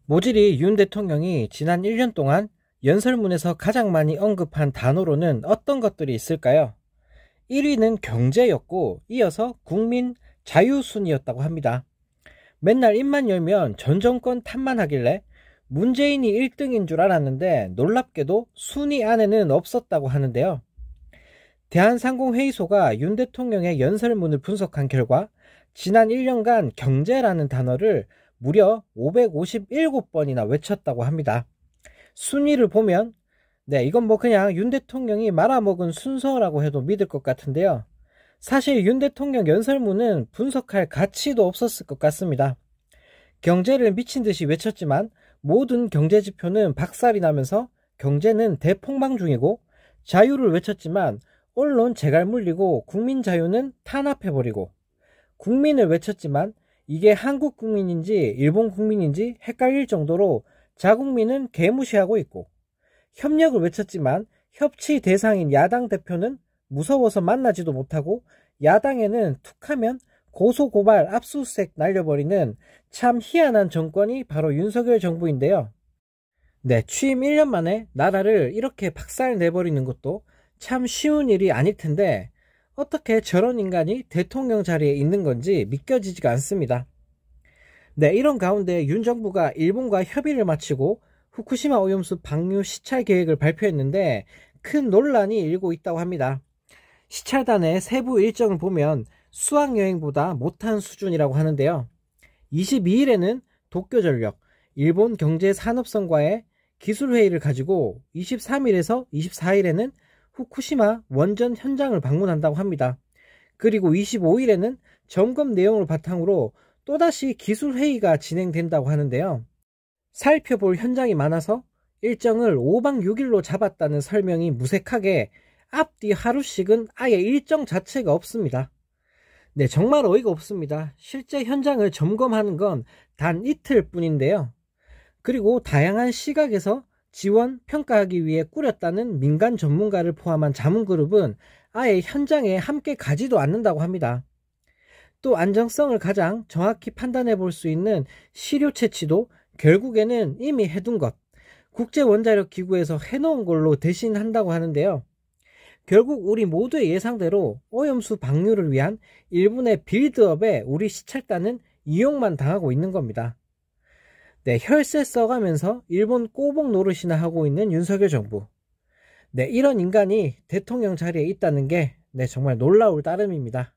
모질이 윤 대통령이 지난 1년 동안 연설문에서 가장 많이 언급한 단어로는 어떤 것들이 있을까요? 1위는 경제였고 이어서 국민 자유순이었다고 합니다. 맨날 입만 열면 전 정권 탓만 하길래 문재인이 1등인 줄 알았는데 놀랍게도 순위 안에는 없었다고 하는데요. 대한상공회의소가 윤 대통령의 연설문을 분석한 결과 지난 1년간 경제라는 단어를 무려 557번이나 외쳤다고 합니다. 순위를 보면 이건 그냥 윤 대통령이 말아먹은 순서라고 해도 믿을 것 같은데요. 사실 윤 대통령 연설문은 분석할 가치도 없었을 것 같습니다. 경제를 미친듯이 외쳤지만 모든 경제지표는 박살이 나면서 경제는 대폭망 중이고, 자유를 외쳤지만 언론 재갈 물리고 국민 자유는 탄압해버리고, 국민을 외쳤지만 이게 한국 국민인지 일본 국민인지 헷갈릴 정도로 자국민은 개무시하고 있고, 협력을 외쳤지만 협치 대상인 야당 대표는 무서워서 만나지도 못하고, 야당에는 툭하면 고소고발 압수수색 날려버리는 참 희한한 정권이 바로 윤석열 정부인데요. 취임 1년 만에 나라를 이렇게 박살 내버리는 것도 참 쉬운 일이 아닐 텐데 어떻게 저런 인간이 대통령 자리에 있는 건지 믿겨지지가 않습니다. 이런 가운데 윤 정부가 일본과 협의를 마치고 후쿠시마 오염수 방류 시찰 계획을 발표했는데 큰 논란이 일고 있다고 합니다. 시찰단의 세부 일정을 보면 수학여행보다 못한 수준이라고 하는데요. 22일에는 도쿄전력, 일본경제산업성과의 기술회의를 가지고 23일에서 24일에는 후쿠시마 원전 현장을 방문한다고 합니다. 그리고 25일에는 점검 내용을 바탕으로 또다시 기술회의가 진행된다고 하는데요. 살펴볼 현장이 많아서 일정을 5박 6일로 잡았다는 설명이 무색하게 앞뒤 하루씩은 아예 일정 자체가 없습니다. 정말 어이가 없습니다. 실제 현장을 점검하는 건 단 이틀 뿐인데요. 그리고 다양한 시각에서 지원, 평가하기 위해 꾸렸다는 민간 전문가를 포함한 자문그룹은 아예 현장에 함께 가지도 않는다고 합니다. 또 안정성을 가장 정확히 판단해 볼 수 있는 시료 채취도 결국에는 이미 해둔 것, 국제원자력기구에서 해놓은 걸로 대신한다고 하는데요. 결국 우리 모두의 예상대로 오염수 방류를 위한 일본의 빌드업에 우리 시찰단은 이용만 당하고 있는 겁니다. 혈세 써가면서 일본 꼬복 노릇이나 하고 있는 윤석열 정부. 이런 인간이 대통령 자리에 있다는 게 정말 놀라울 따름입니다.